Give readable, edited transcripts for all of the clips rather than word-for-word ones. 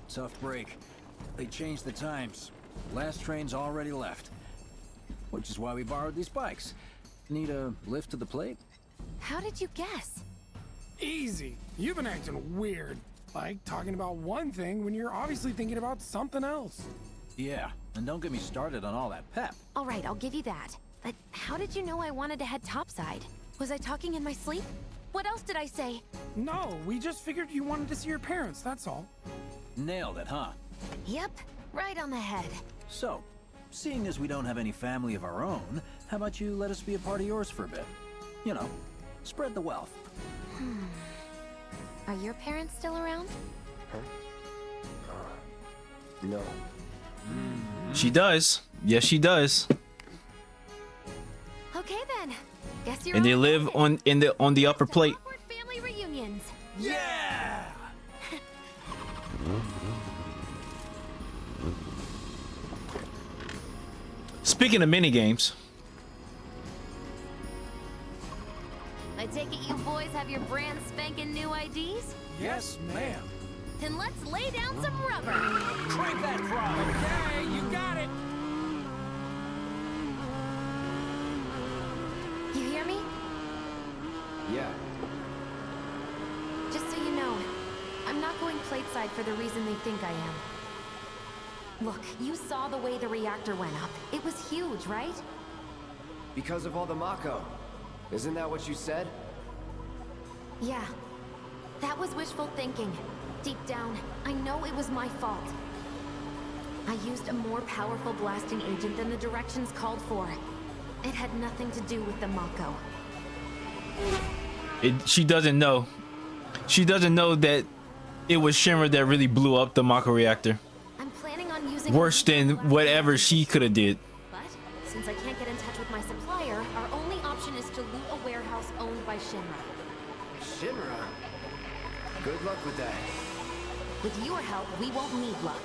Tough break. They changed the times. Last train's already left. Which is why we borrowed these bikes. Need a lift to the plate? How did you guess? Easy. You've been acting weird. Like talking about one thing when you're obviously thinking about something else. Yeah, and don't get me started on all that pep. All right, I'll give you that. But how did you know I wanted to head topside? Was I talking in my sleep? What else did I say? No, we just figured you wanted to see your parents, that's all. Nailed it, huh? Yep, right on the head. So, seeing as we don't have any family of our own, how about you let us be a part of yours for a bit? You know, spread the wealth. Are your parents still around? No. She does. Yes, she does. Okay then. Guess you're And they all live invited. on the upper To plate. awkward family reunions. Yeah! Speaking of mini games, I take it you boys have your brand spanking new IDs? Yes, ma'am. Then let's lay down some rubber. Crank that throttle! Okay, you got it. You hear me? Yeah. Just so you know, I'm not going plateside for the reason they think I am. Look, you saw the way the reactor went up. It was huge, right? Because of all the Mako. Isn't that what you said? Yeah. That was wishful thinking. Deep down, I know it was my fault. I used a more powerful blasting agent than the directions called for. It had nothing to do with the Mako. she doesn't know. She doesn't know that it was Shimmer that really blew up the Mako reactor. I'm planning on using Worse than whatever she could have did. But since I can't get in touch with my supplier, our only option is to loot a warehouse owned by Shinra. Shinra? Good luck with that. With your help, we won't need luck.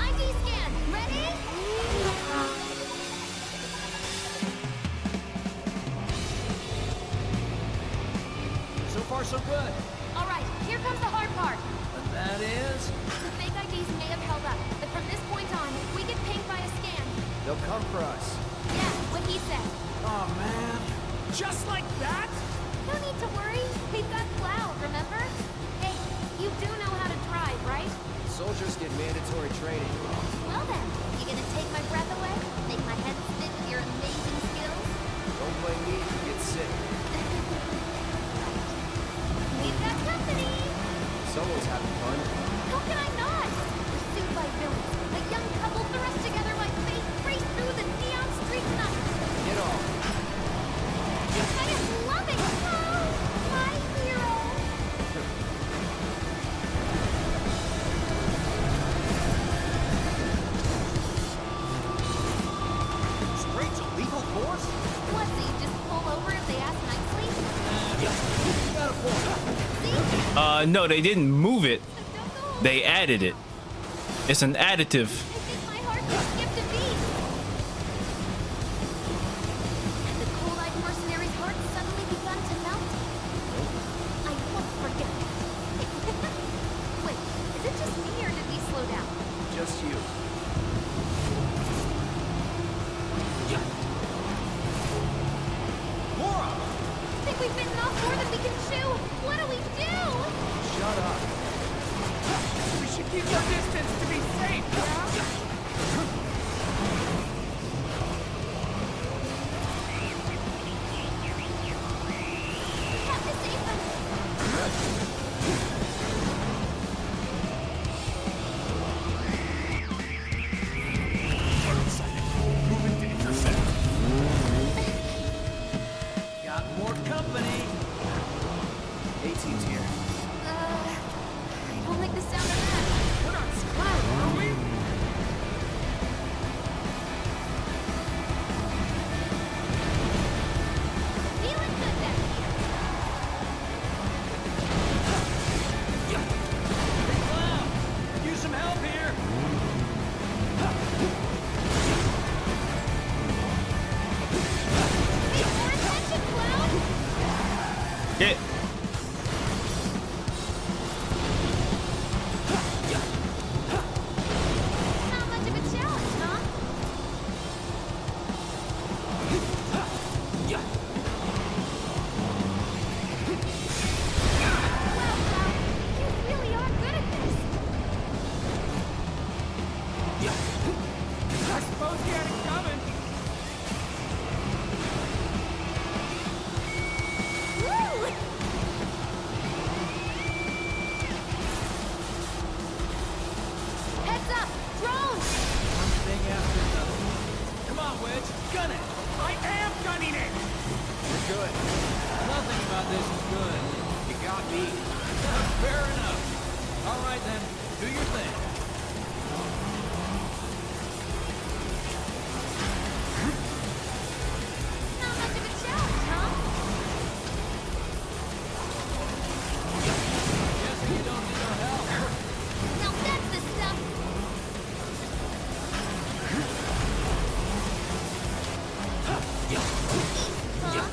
ID scan, ready? So far, so good. All right, here comes the hard part. And that is... The fake IDs may have held up, but from this point on, if we get pinged by a scan... They'll come for us. Yeah, what he said. Oh, man. Just like that? No need to worry. We've got Cloud, remember? Hey, you do know how to drive, right? Soldiers get mandatory training. Well then, you gonna take my breath away? Make my head spin with your amazing skills? Don't blame me if you get sick. We've got company! Someone's having fun. How can I not? Pursued by villains, a young couple thrust together by fate race through the neon street night. Get off. I am loving it! Oh, my hero! Straight to lethal force? What, so you just pull over if they ask nicely? You got a point. See? No, they didn't move it. Don't go They added it. It's an additive. I think my heart just skipped a beat. And the cold-eyed mercenary's heart suddenly begun to melt. I won't forget it. Wait, is it just me or did we slow down? Just you. Laura! I think we've bitten off more than we can chew. What do we do? Shut up. We should keep our distance to be safe, yeah? We have to save them. Moving to intercept. Got more company. 18's here. I don't like the sound of that. We're not God, this is good. You got me. Fair enough. All right then, do your thing. Not much of a challenge, huh? Guessing you don't need our help. Now that's the stuff. Huh?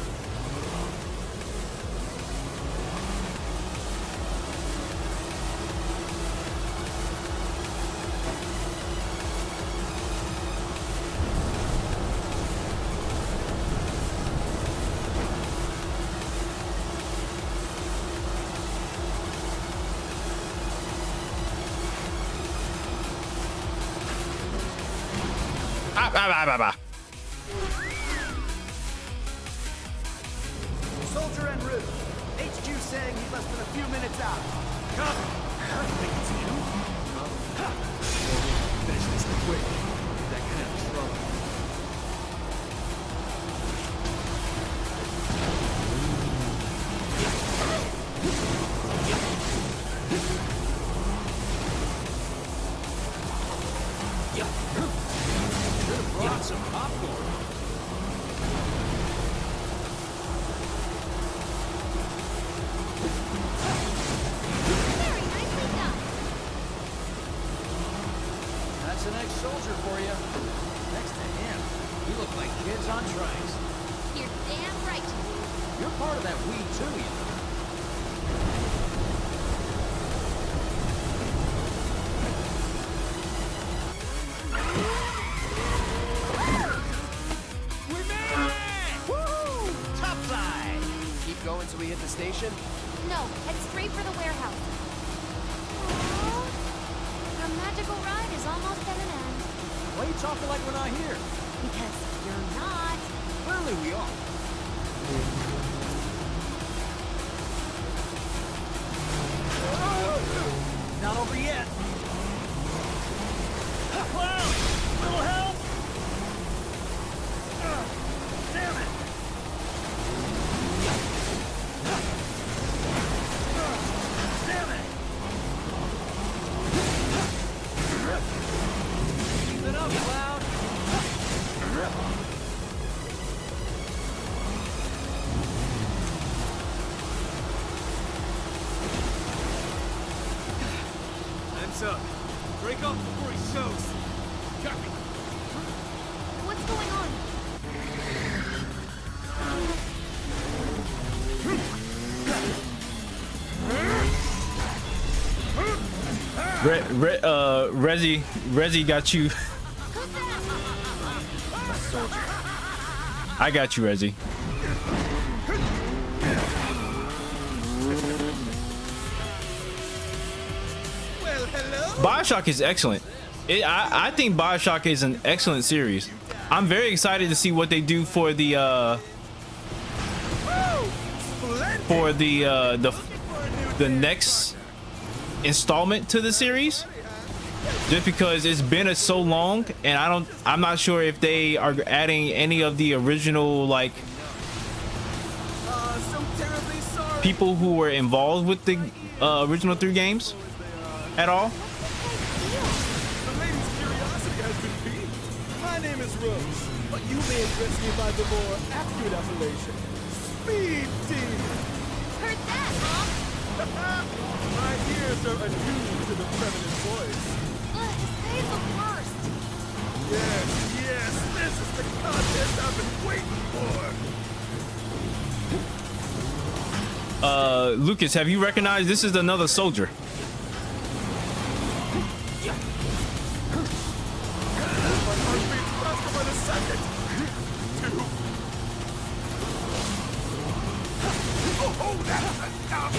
Soldier en route. HQ saying he's less than a few minutes out. Copy. Think it's you? Finish this quick. That kind of trouble. Brought some popcorn. Very nicely done. That's an ex-soldier for you. Next to him, we look like kids on trikes. You're damn right you do. You're part of that we too, you know. We made it! Woo! Top side! Keep going till we hit the station? No, head straight for the warehouse. Aww. Your magical ride is almost at an end. Why are you talking like we're not here? Because you're not. Clearly we are. Not over yet. Cloud! Little help! Damn it! Damn it! Keep it up, Cloud! Time's up. Break off before he shows. Copy. What's going on? Rezi got you. Who's that? I got you, Rezi. Well, hello? BioShock is excellent. I think BioShock is an excellent series. I'm very excited to see what they do for the the next installment to the series. Just because it's been so long, and I'm not sure if they are adding any of the original like So terribly sorry. people who were involved with the original 3 games at all. The lady's curiosity has been piqued. My name is Rose, but you may address me by the more accurate appellation, Speed Demon. Heard that, huh? My ears are attuned to the feminine voice. Ugh, this guy's the worst. Yes, this is the contest I've been waiting for. Lucas, have you recognized this is another soldier? My heart beats faster by the second. 2. Oh, that's enough.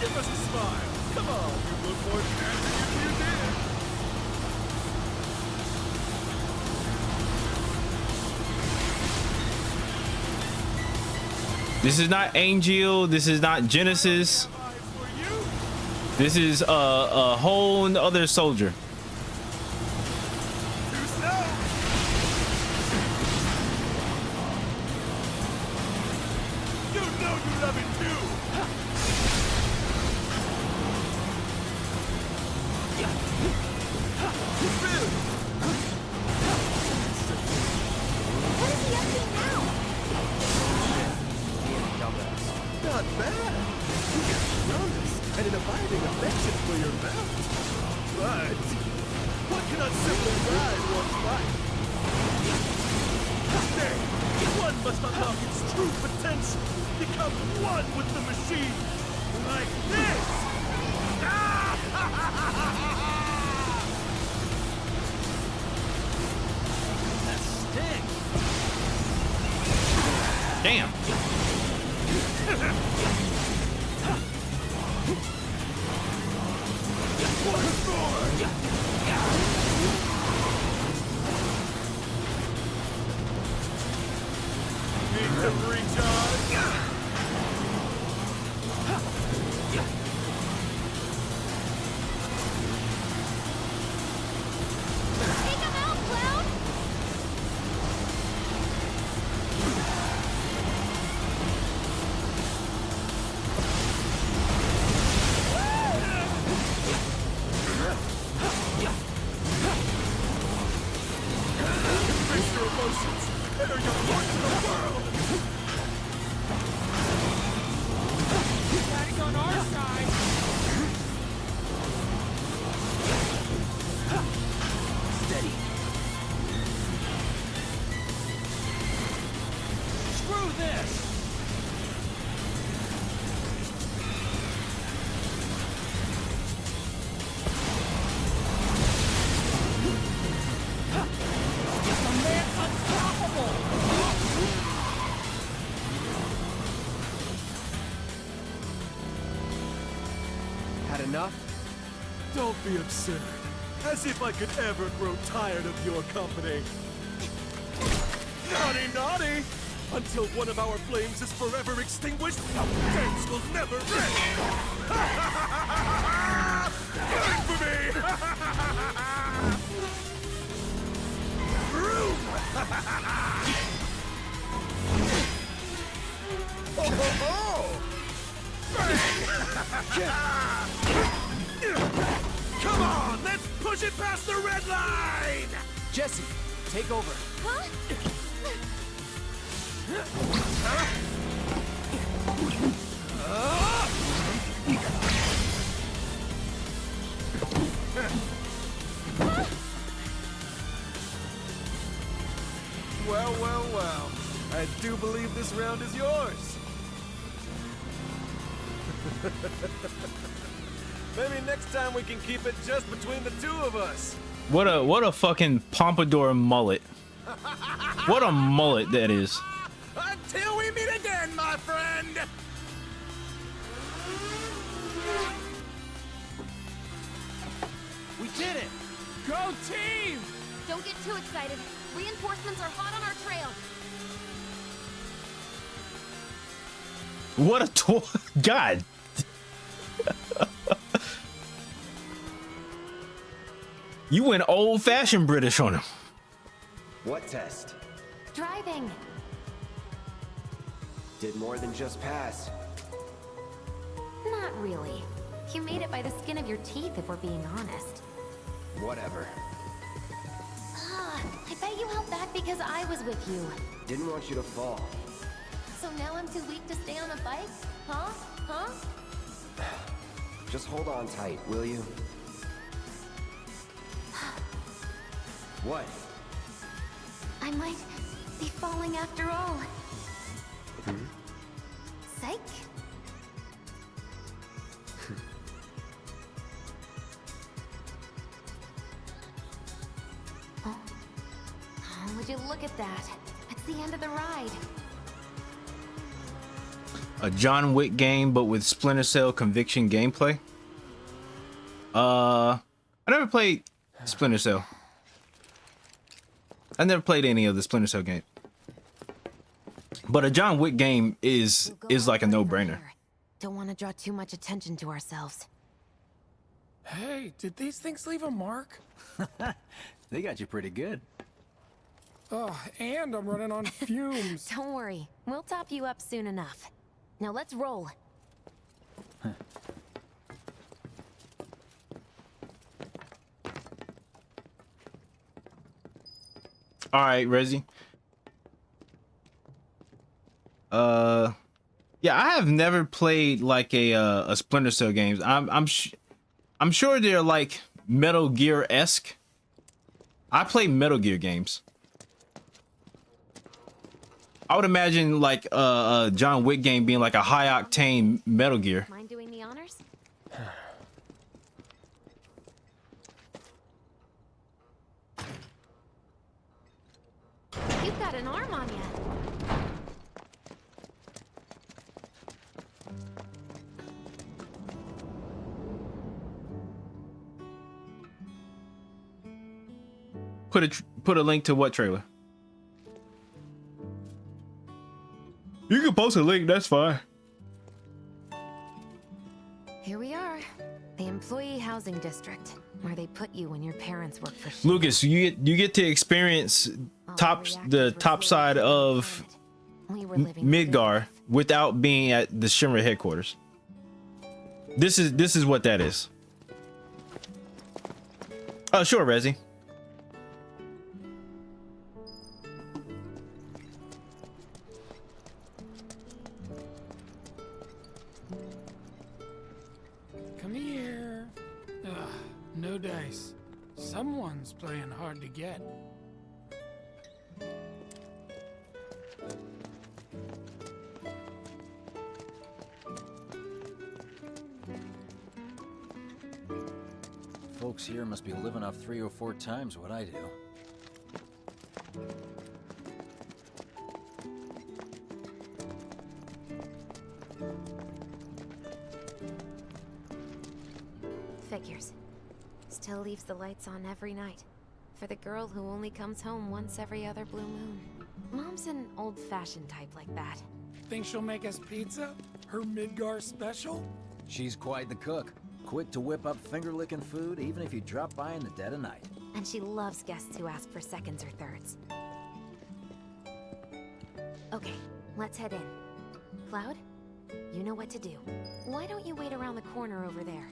Give us a smile. Come on, you look more dancing if you did. This is not Angel. This is not Genesis. This is a whole other soldier. and an abiding affection for your mount. But what cannot simply ride one's life? Nay, one must unlock its true potential, become one with the machine, like this! That stinks. Damn. Once more! Need to recharge? Take him out, Cloud! Face your emotions. Enter your voice in the world. Daddy's on our side. Steady. Screw this! Had enough? Don't be absurd. As if I could ever grow tired of your company. Naughty, naughty! Until one of our flames is forever extinguished, our dance will never end! Wait for me! Room! Ho, ho, ho! Come on, let's push it past the red line! Jesse, take over. Huh? Well, well, well. I do believe this round is yours. Maybe next time we can keep it just between the two of us. What a fucking pompadour mullet. What a mullet that is. Until we meet again, my friend. We did it! Go team! Don't get too excited. Reinforcements are hot on our trail. What a God. You went old-fashioned British on him. What test? Driving. Did more than just pass. Not really. You made it by the skin of your teeth, if we're being honest. Whatever. I bet you held back because I was with you. Didn't want you to fall. So now I'm too weak to stay on the bike? Huh? Huh? Just hold on tight, will you? What? I might be falling after all. Psych? Oh, would you look at that? It's the end of the ride. A John Wick game, but with Splinter Cell Conviction gameplay. I never played Splinter Cell. I never played any of the Splinter Cell games. But a John Wick game is like a no-brainer. Don't want to draw too much attention to ourselves. Hey, did these things leave a mark? They got you pretty good. Oh, and I'm running on fumes. Don't worry, we'll top you up soon enough. Now let's roll. All right, Rezi. Yeah, I have never played like a Splinter Cell games. I'm sure they're like Metal Gear-esque. I play Metal Gear games. I would imagine like a John Wick game being like a high octane Metal Gear. Mind doing the honors? You've got an arm on you. Put a link to what trailer? You can post a link, that's fine. Here we are. The employee housing district, where they put you when your parents work for shit. Lucas, you get to experience the top side of We were living Midgar without being at the Shimmer headquarters. This is what that is. Oh, sure, Rezi. Come here. Ugh, no dice. Someone's playing hard to get. Folks here must be living off 3 or 4 times what I do. Figures. Still leaves the lights on every night. For the girl who only comes home once every other blue moon. Mom's an old-fashioned type like that. Think she'll make us pizza? Her Midgar special? She's quite the cook. Quick to whip up finger-licking food, even if you drop by in the dead of night. And she loves guests who ask for seconds or thirds. Okay, let's head in. Cloud, you know what to do. Why don't you wait around the corner over there?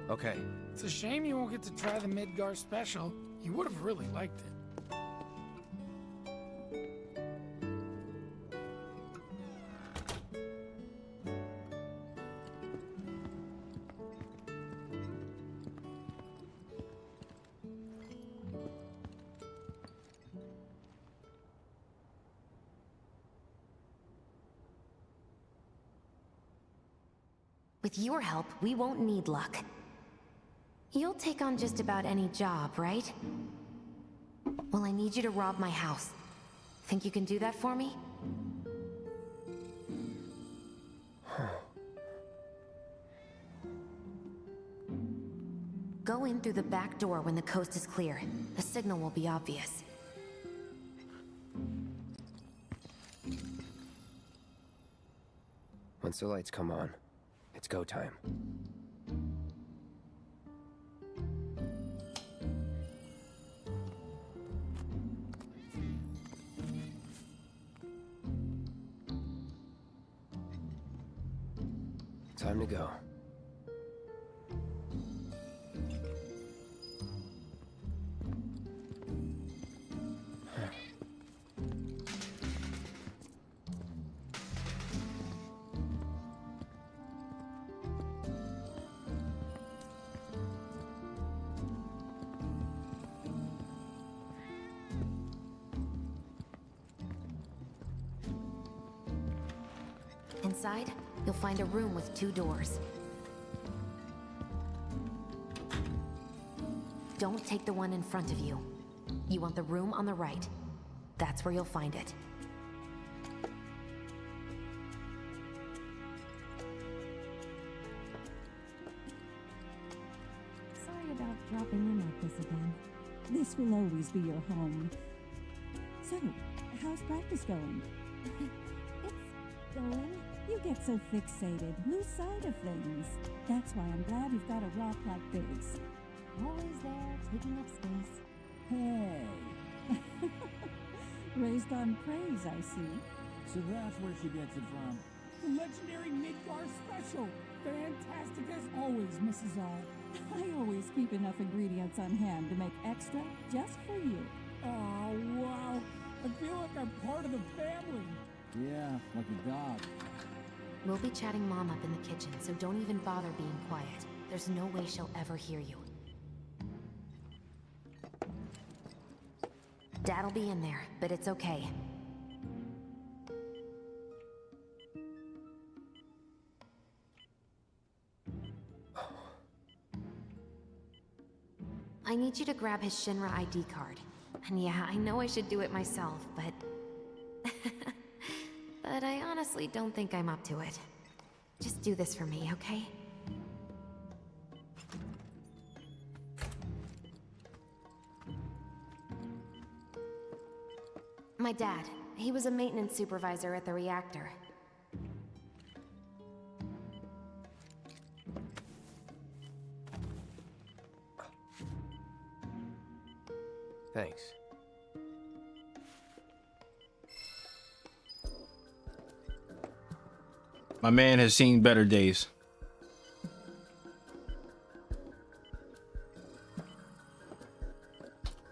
Okay. It's a shame you won't get to try the Midgar special. You would have really liked it. With your help, we won't need luck. You'll take on just about any job, right? Well, I need you to rob my house. Think you can do that for me? Go in through the back door when the coast is clear. The signal will be obvious. Once the lights come on, it's go time. Time to go. Inside, you'll find a room with 2 doors. Don't take the one in front of you. You want the room on the right. That's where you'll find it. Sorry about dropping in like this again. This will always be your home. So, how's practice going? It's going. You get so fixated, lose sight of things. That's why I'm glad you've got a rock like this. Always there, taking up space. Hey. Raised on praise, I see. So that's where she gets it from. The legendary Midgar special. Fantastic as always, Mrs. R. I always keep enough ingredients on hand to make extra just for you. Oh, wow. I feel like I'm part of the family. Yeah, like a dog. We'll be chatting Mom up in the kitchen, so don't even bother being quiet. There's no way she'll ever hear you. Dad'll be in there, but it's okay. I need you to grab his Shinra ID card. And yeah, I know I should do it myself, but... but I honestly don't think I'm up to it. Just do this for me, okay? My dad. He was a maintenance supervisor at the reactor. Thanks. My man has seen better days.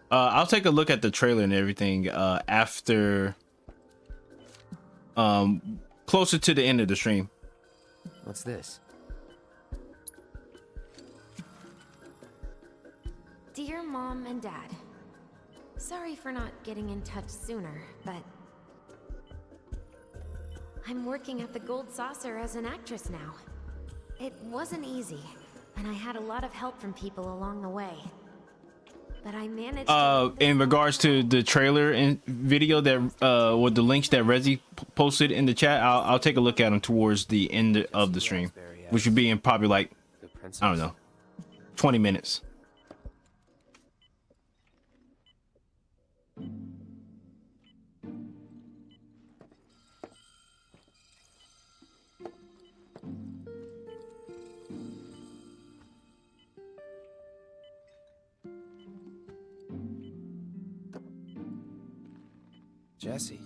I'll take a look at the trailer and everything after closer to the end of the stream. What's this? Dear Mom and Dad, sorry for not getting in touch sooner, but I'm working at the Gold Saucer as an actress now. It wasn't easy, and I had a lot of help from people along the way. But I managed in regards to the trailer and video that with the links that Rezi posted in the chat, I'll take a look at them towards the end of the stream, which would be in probably like, I don't know, 20 minutes. Jesse.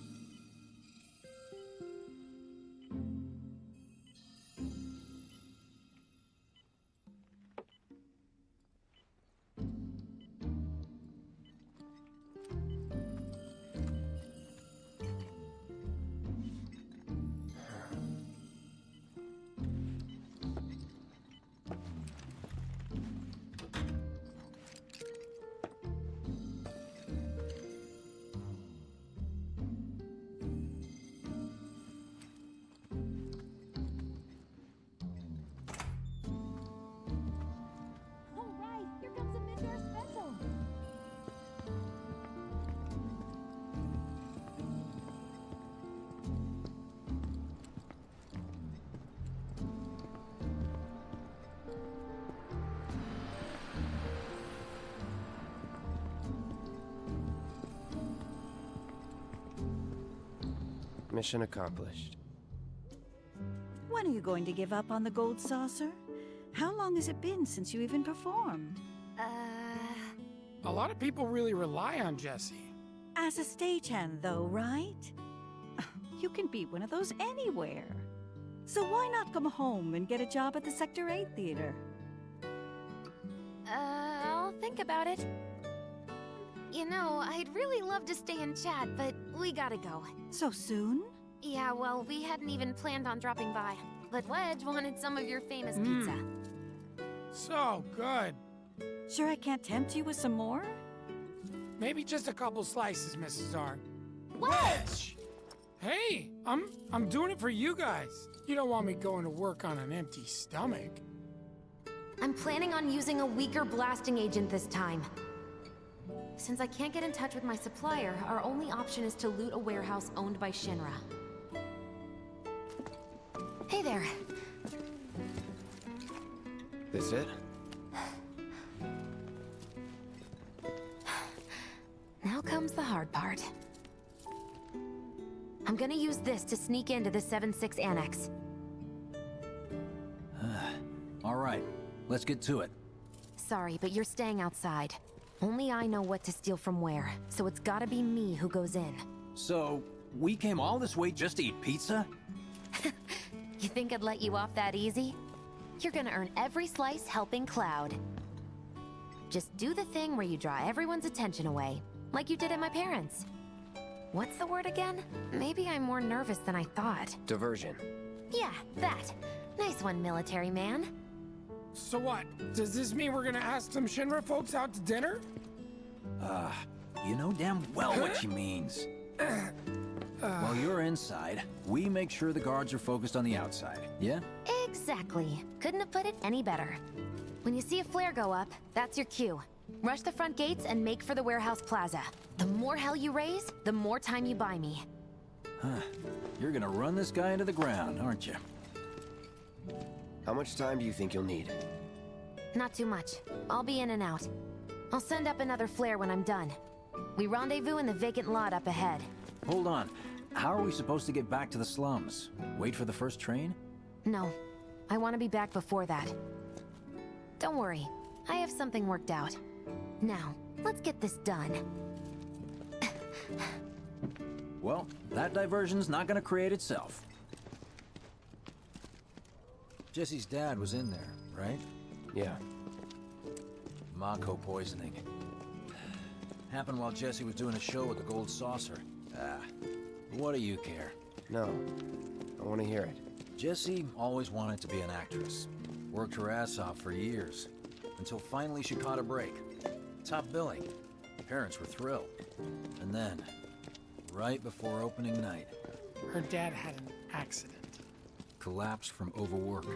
Mission accomplished. When are you going to give up on the Gold Saucer? How long has it been since you even performed? A lot of people really rely on Jesse. As a stagehand, though, right? You can be one of those anywhere. So why not come home and get a job at the Sector 8 theater? I'll think about it. You know, I'd really love to stay and chat, but we gotta go. So soon? Yeah, well, we hadn't even planned on dropping by. But Wedge wanted some of your famous pizza. So good. Sure I can't tempt you with some more? Maybe just a couple slices, Mrs. R. Wedge! Hey, I'm doing it for you guys. You don't want me going to work on an empty stomach. I'm planning on using a weaker blasting agent this time. Since I can't get in touch with my supplier, our only option is to loot a warehouse owned by Shinra. Hey there. This it? Now comes the hard part. I'm gonna use this to sneak into the 7-6 annex. All right, let's get to it. Sorry, but you're staying outside. Only I know what to steal from where, so it's gotta be me who goes in. So, we came all this way just to eat pizza? You think I'd let you off that easy? You're gonna earn every slice helping Cloud. Just do the thing where you draw everyone's attention away, like you did at my parents'. What's the word again? Maybe I'm more nervous than I thought. Diversion. Yeah, that. Nice one, military man. So what? Does this mean we're gonna ask some Shinra folks out to dinner? You know damn well what she means. While you're inside, we make sure the guards are focused on the outside, yeah? Exactly. Couldn't have put it any better. When you see a flare go up, that's your cue. Rush the front gates and make for the warehouse plaza. The more hell you raise, the more time you buy me. You're gonna run this guy into the ground, aren't you? How much time do you think you'll need? Not too much. I'll be in and out. I'll send up another flare when I'm done. We rendezvous in the vacant lot up ahead. Hold on. How are we supposed to get back to the slums? Wait for the first train? No. I want to be back before that. Don't worry. I have something worked out. Now, let's get this done. Well, that diversion's not gonna create itself. Jesse's dad was in there, right? Yeah. Mako poisoning. Happened while Jesse was doing a show with the Gold Saucer. What do you care? No. I want to hear it. Jessie always wanted to be an actress. Worked her ass off for years. Until finally she caught a break. Top billing. Parents were thrilled. And then, right before opening night, Her dad had an accident. collapsed from overwork.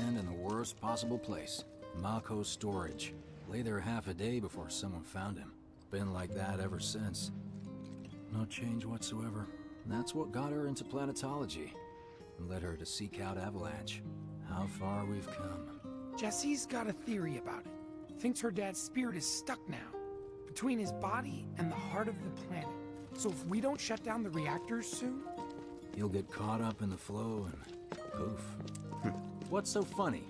And in the worst possible place, Mako's storage. Lay there half a day before someone found him. Been like that ever since. No change whatsoever. And that's what got her into planetology. And led her to seek out Avalanche. How far we've come. Jesse's got a theory about it. Thinks her dad's spirit is stuck now, between his body and the heart of the planet. So if we don't shut down the reactors soon... You'll get caught up in the flow and poof. What's so funny?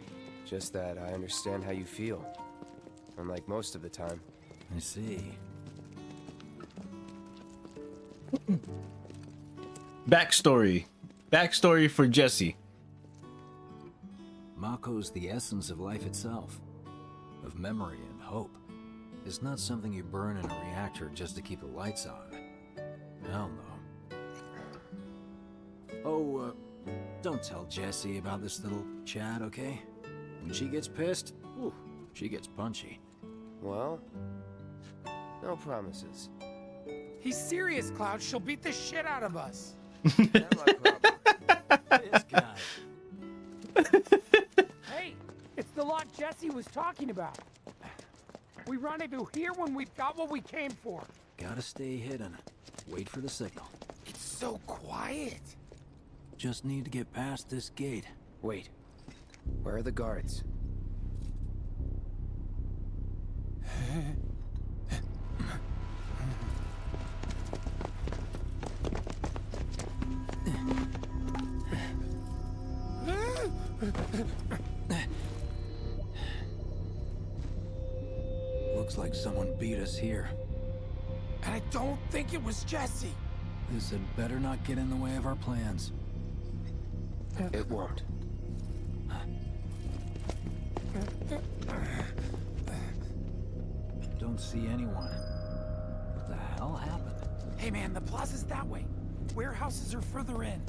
Just that I understand how you feel. Unlike most of the time. I see. Backstory. Backstory for Jesse. Mako's the essence of life itself. Of memory and hope. It's not something you burn in a reactor just to keep the lights on. Hell no. Oh, don't tell Jessie about this little chat, okay? When she gets pissed, ooh, she gets punchy. Well, no promises. He's serious, Cloud. She'll beat the shit out of us. Not my problem. This guy. Hey, it's the lot Jesse was talking about. We rendezvous here when we've got what we came for. Gotta stay hidden. Wait for the signal. It's so quiet. Just need to get past this gate. Wait. Where are the guards? Looks like someone beat us here. And I don't think it was Jesse. This had better not get in the way of our plans. It won't. Don't see anyone. What the hell happened? Hey man, the plaza's that way. Warehouses are further in.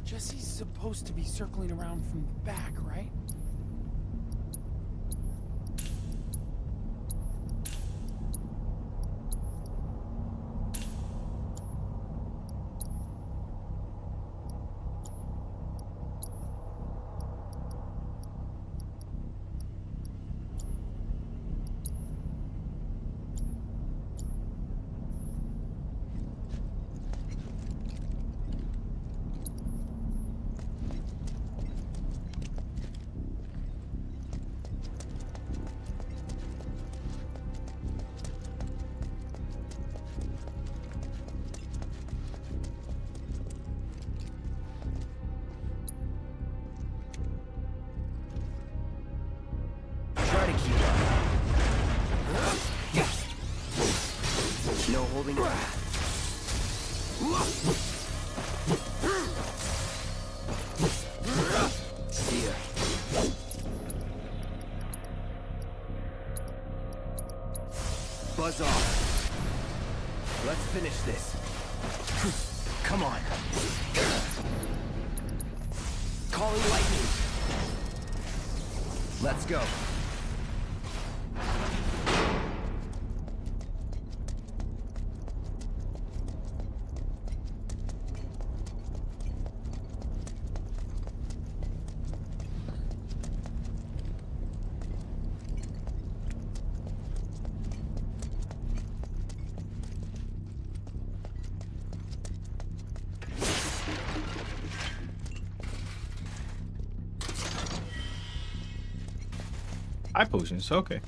Jesse's supposed to be circling around from the back, right? Try to keep up. No holding back. See ya. Buzz off. Let's finish this. Come on. calling lightning. Let's go. Eye potions, okay.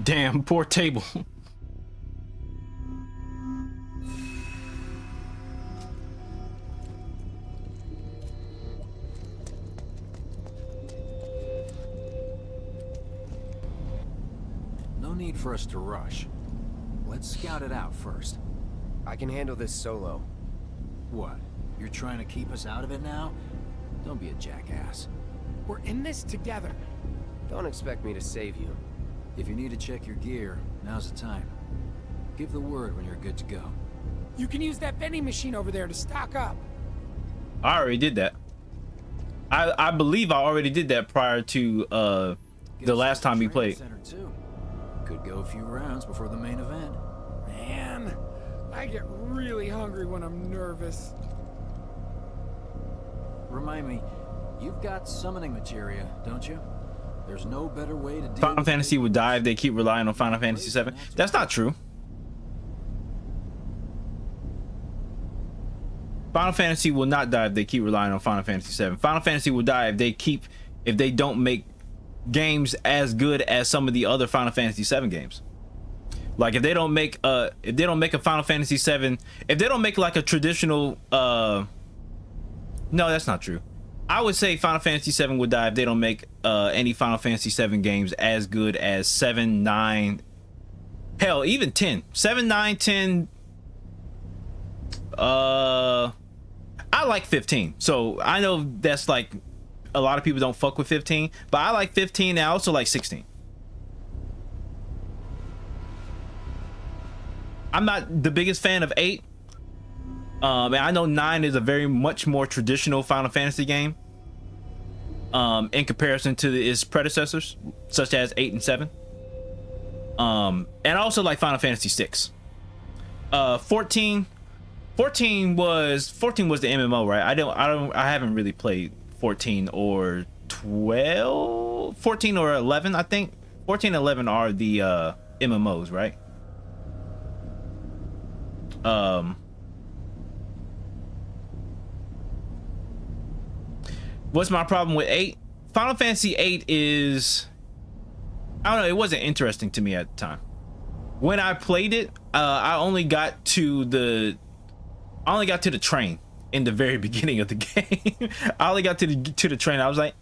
Damn, poor table. No need for us to rush. Let's scout it out first. I can handle this solo. What? You're trying to keep us out of it now? Don't be a jackass. We're in this together. Don't expect me to save you. If you need to check your gear, now's the time. Give the word when you're good to go. You can use that vending machine over there to stock up. I already did that. I believe I already did that prior to the last time we played. Center too. Could go a few rounds before the main event. Man, I get really hungry when I'm nervous. Remind me, you've got summoning materia, don't you? There's no better way to deal Final with Fantasy would die if they keep relying on Final Fantasy VII. That's not true. Final Fantasy will not die if they keep relying on Final Fantasy VII. Final Fantasy will die if they don't make games as good as some of the other Final Fantasy VII games. Like if they don't make a Final Fantasy VII, if they don't make like a traditional no, that's not true. I would say Final Fantasy VII would die if they don't make any Final Fantasy VII games as good as 7, 9, hell, even 10. 7, 9, 10. I like 15. So I know that's like a lot of people don't fuck with 15, but I like 15 and I also like 16. I'm not the biggest fan of 8. And I know 9 is a very much more traditional Final Fantasy game in comparison to its predecessors, such as 8 and 7. And I also like Final Fantasy 6. 14 was the MMO, right? I haven't really played 14 or 12, 14 or 11, I think. 14 and 11 are the MMOs, right? What's my problem with 8? Final Fantasy 8 is, I don't know, it wasn't interesting to me at the time. When I played it, I only got to the train in the very beginning of the game. I only got to the train. I was like,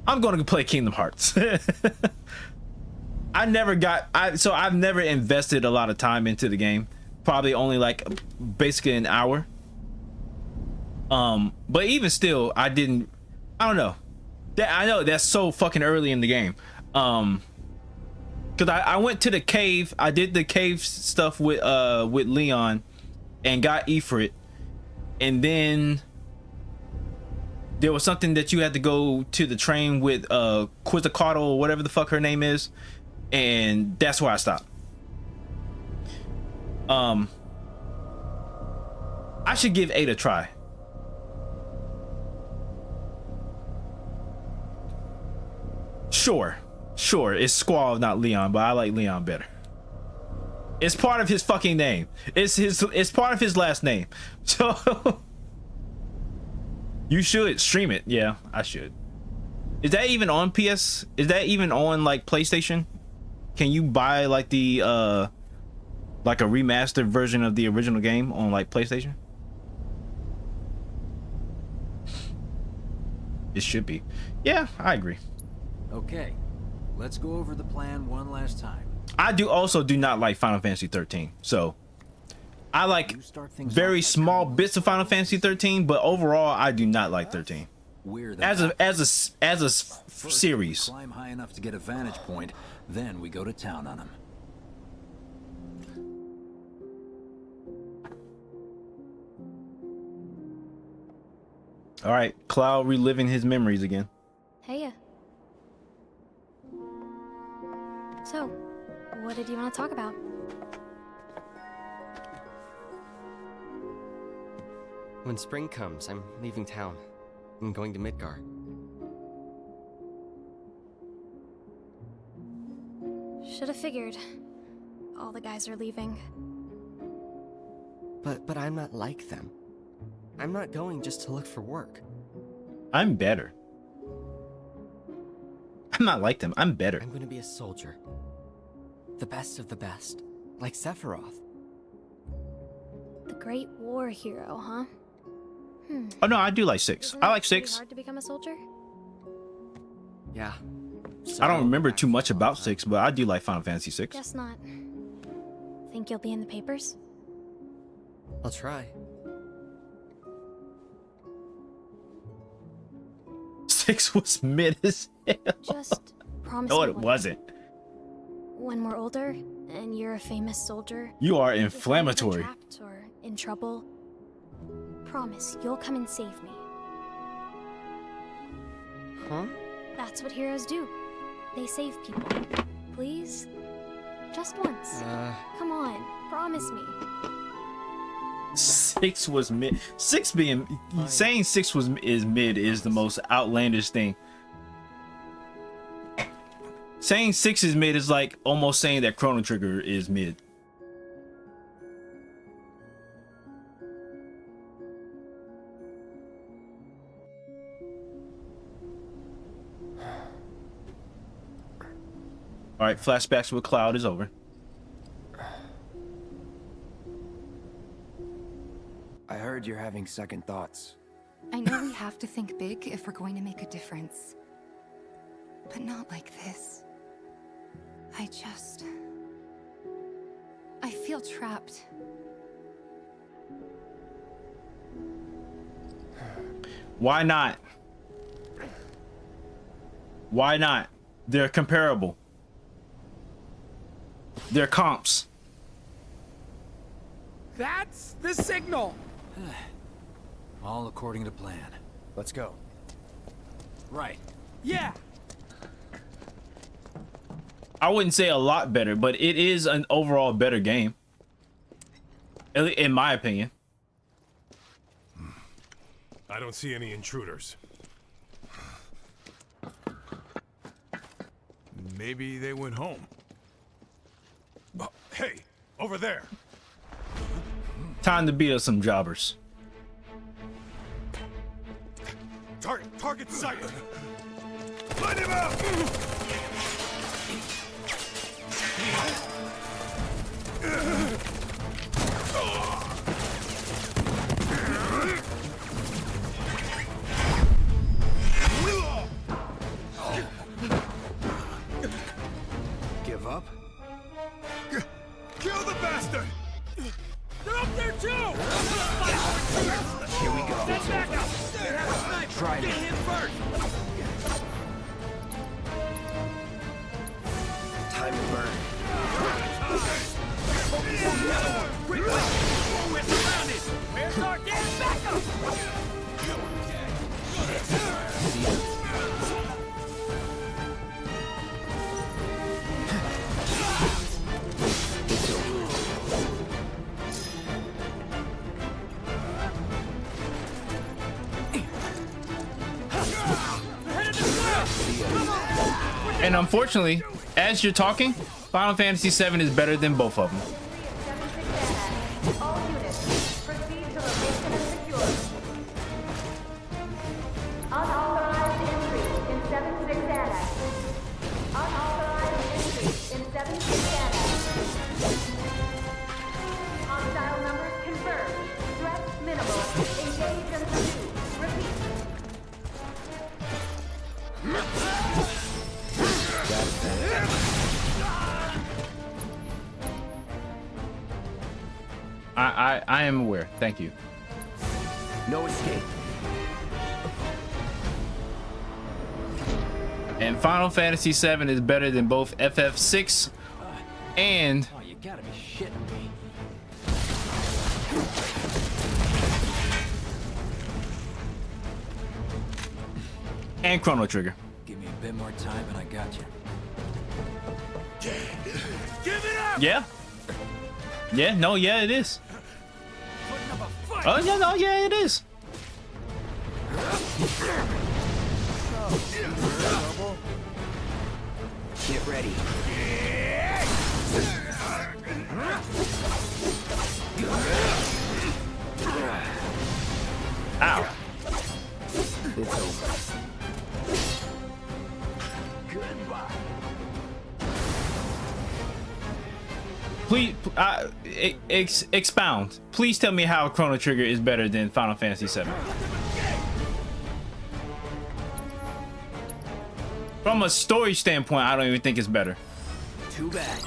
I'm going to play Kingdom Hearts. I've never invested a lot of time into the game. Probably only like basically an hour. But even still, I don't know. I know that's so fucking early in the game. Cause I went to the cave. I did the cave stuff with Leon and got Ifrit, and then there was something that you had to go to the train with Quizzicato or whatever the fuck her name is, and that's where I stopped. I should give 8 a try. Sure, it's Squall, not Leon, but I like Leon better. It's part of his fucking name. It's part of his last name. So you should stream it. Yeah, I should. Is that even on PS? Is that even on like PlayStation? Can you buy like the like a remastered version of the original game on like PlayStation? It should be. Yeah, I agree. Okay, let's go over the plan one last time. I do not like Final Fantasy 13. So I like very small bits of Final Fantasy 13, but overall I do not like 13. As a series. Climb high enough to get a vantage point, then we go to town on them. All right, Cloud reliving his memories again. Heya. So, what did you want to talk about? When spring comes, I'm leaving town. I'm going to Midgar. Should have figured. All the guys are leaving. But I'm not like them. I'm not going just to look for work. I'm better. I'm not like them. I'm better. I'm going to be a soldier. The best of the best. Like Sephiroth. The great war hero, huh? Oh no, I do like 6. Isn't I it like pretty 6. hard to become a soldier? Yeah. I don't remember too much So, about 6, but I do like Final Fantasy 6. Guess not. Think you'll be in the papers? I'll try. 6 was mid as hell. Just promise No, me it one wasn't. thing. When we're older, and you're a famous soldier, You are if I'm ever inflammatory. trapped or in trouble, promise you'll come and save me. Huh? That's what heroes do. They save people. Please? Just once. Come on, promise me. 6 was mid. 6 being saying 6 is mid is the most outlandish thing. Saying 6 is mid is like almost saying that Chrono Trigger is mid. All right, flashbacks with Cloud is over. I heard you're having second thoughts. I know we have to think big if we're going to make a difference. But not like this. I feel trapped. Why not? Why not? They're comparable. They're comps. That's the signal. All according to plan. Let's go. Right. Yeah. I wouldn't say a lot better, but it is an overall better game. In my opinion. I don't see any intruders. Maybe they went home. Hey, over there. Time to beat up some jobbers. Target sighted. Light him up! Give up? Kill the bastard! They're up there too! Here we go. Stand back up! They have a sniper! Try Get me. him first! Time to burn. Quick! We're surrounded! Where's our gas backup? It's over. And unfortunately, as you're talking, Final Fantasy VII is better than both of them. All units, proceed to location and secure. Unauthorized entry in 76 Annex. Unauthorized entry in 76 Annex. Hostile numbers confirmed. Threat minimal. Engage and pursue. Repeat. I am aware. Thank you. No escape. And Final Fantasy VII is better than both FF6 and Oh, you gotta be shitting me. And Chrono Trigger. Give me a bit more time and I got you. Give it up! Yeah. Yeah, no, yeah, it is. Oh, yeah, no, yeah, it is. Get ready. Ow. It's over. Please, expound. Please tell me how Chrono Trigger is better than Final Fantasy VII. From a story standpoint, I don't even think it's better. Too bad.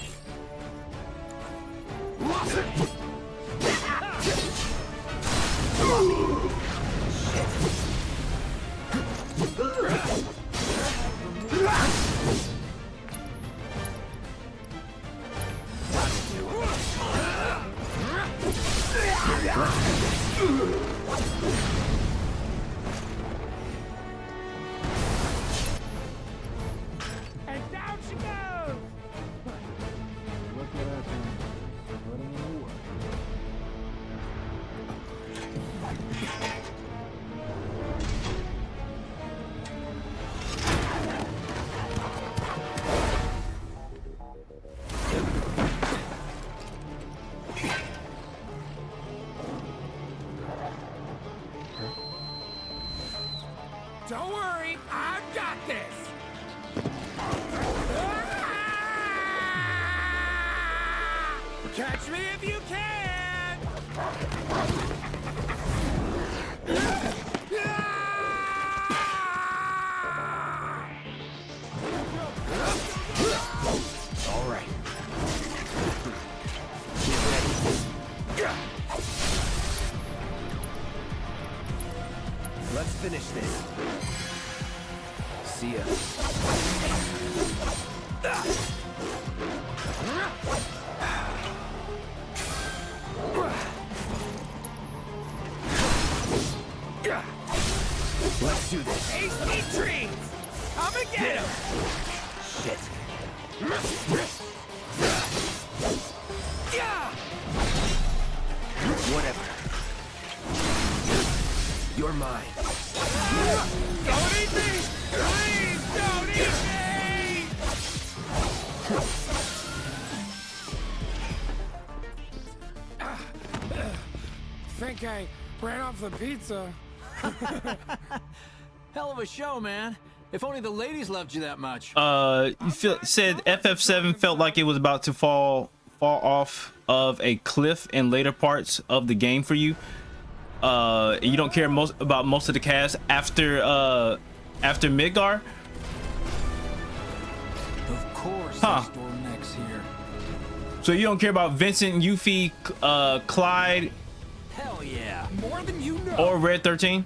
And down she goes! Don't worry, I've got this! Catch me if you can! All right. Get ready. Let's finish this. See ya. Let's do this. Hasty treats! Come and get him! Shit. Whatever. You're mine. Don't eat me! Please don't eat me! Think I ran off the pizza. Hell of a show, man. If only the ladies loved you that much. You said FF7 felt like it was about to fall off of a cliff in later parts of the game for you. You don't care about most of the cast after Midgar. Of course, Huh. Storm Neck's here. So you don't care about Vincent, Yuffie, Clyde, Hell yeah. More than you know. or Red 13?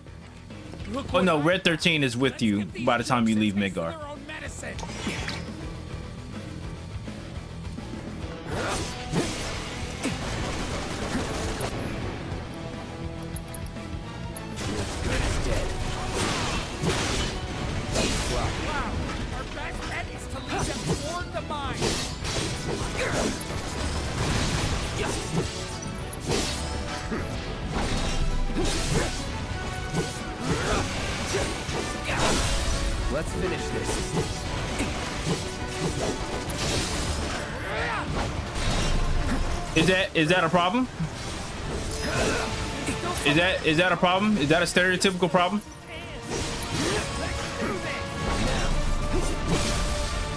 Look Oh what no, I- Red 13 is with you by the time you leave Takes Midgar. their own medicine. Wow, our best bet is to lead them toward the mine. Let's finish this. Is that a problem? Is that a problem? Is that a stereotypical problem?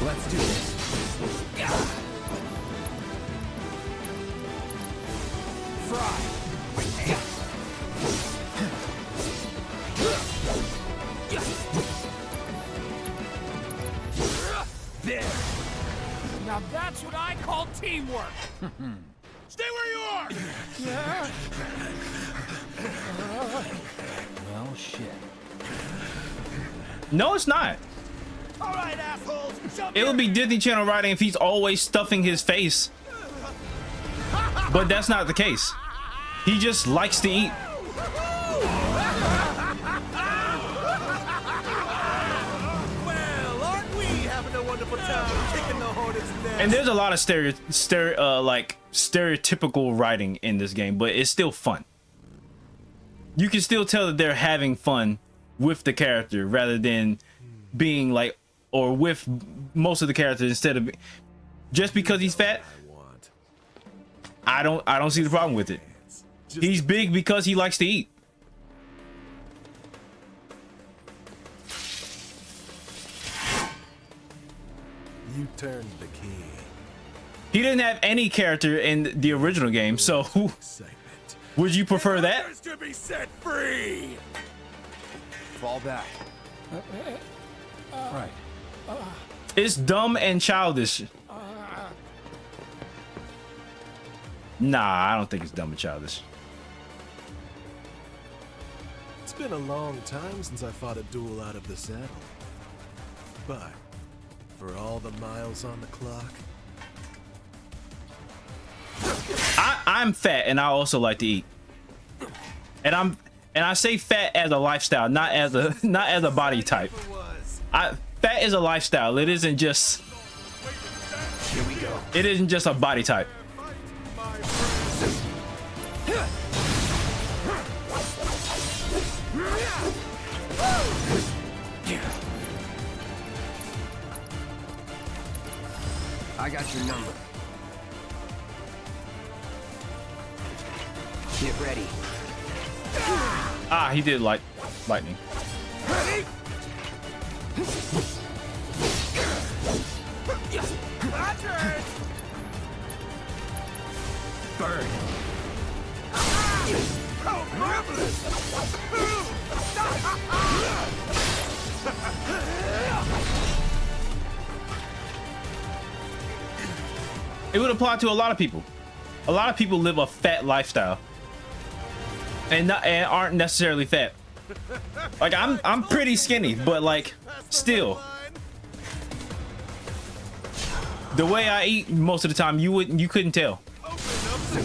Let's do this. There. Now that's what I call teamwork. Stay where you are. Yeah. Well, shit. No, it's not. All right, assholes. It would be Disney Channel writing if he's always stuffing his face. But that's not the case. He just likes to eat. And there's a lot of stereotypical writing in this game, but it's still fun. You can still tell that they're having fun with the character rather than being like, or with most of the characters instead of just because he's fat. I don't see the problem with it. He's big because he likes to eat. You turned the key. He didn't have any character in the original game, so would you prefer that? To be set free. Fall back. Right. It's dumb and childish. Nah, I don't think it's dumb and childish. It's been a long time since I fought a duel out of the saddle. But for all the miles on the clock, I'm fat and I also like to eat. And I say fat as a lifestyle, not as a body type. Fat is a lifestyle. It isn't just here we go. It isn't just a body type. I got your number. Get ready. Ah, he did like lightning. Ready? Burn. Oh, marvelous! It would apply to a lot of people. A lot of people live a fat lifestyle and aren't necessarily fat. Like I'm pretty skinny, but like still, the way I eat most of the time, you couldn't tell. In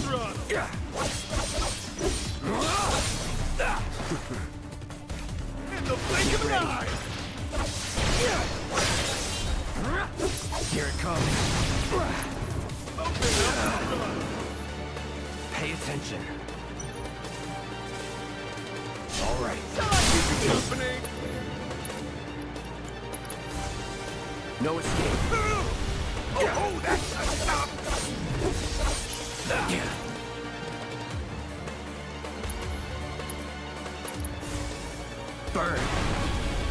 the blink of an eye. Here it comes. Pay attention. All right. No escape. Oh, that's a stop. Burn.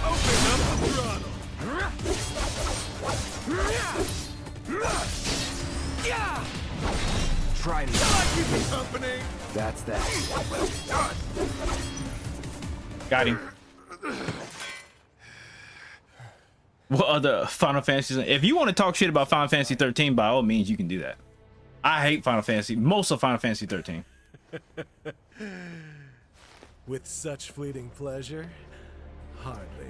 Open up the throttle. Try me. Shall I keep you company? That's that. Got him. What other Final Fantasies? If you want to talk shit about Final Fantasy 13, by all means, you can do that. I hate Final Fantasy, most of Final Fantasy 13. with such fleeting pleasure, hardly.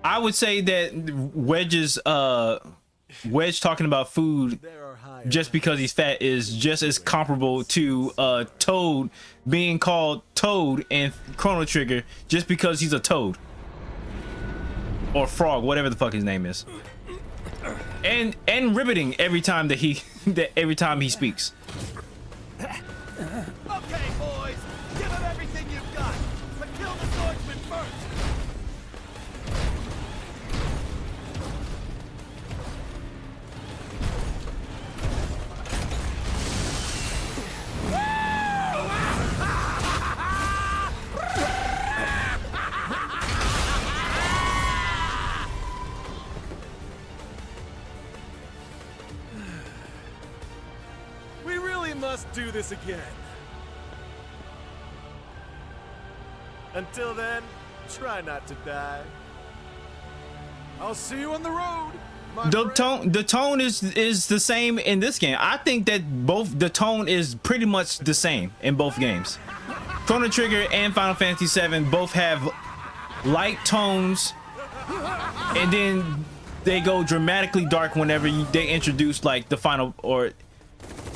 I would say that Wedge talking about food just because he's fat is just as comparable to Toad being called Toad in Chrono Trigger just because he's a toad or frog, whatever the fuck his name is, and riveting every time that he speaks. Okay, boys, give him everything you've got, but kill the swordsman first. We really must do this again. Until then, try not to die. I'll see you on the road. The tone is the same in this game. I think that the tone is pretty much the same in both games. Chrono Trigger and Final Fantasy VII both have light tones, and then they go dramatically dark whenever they introduce like the final or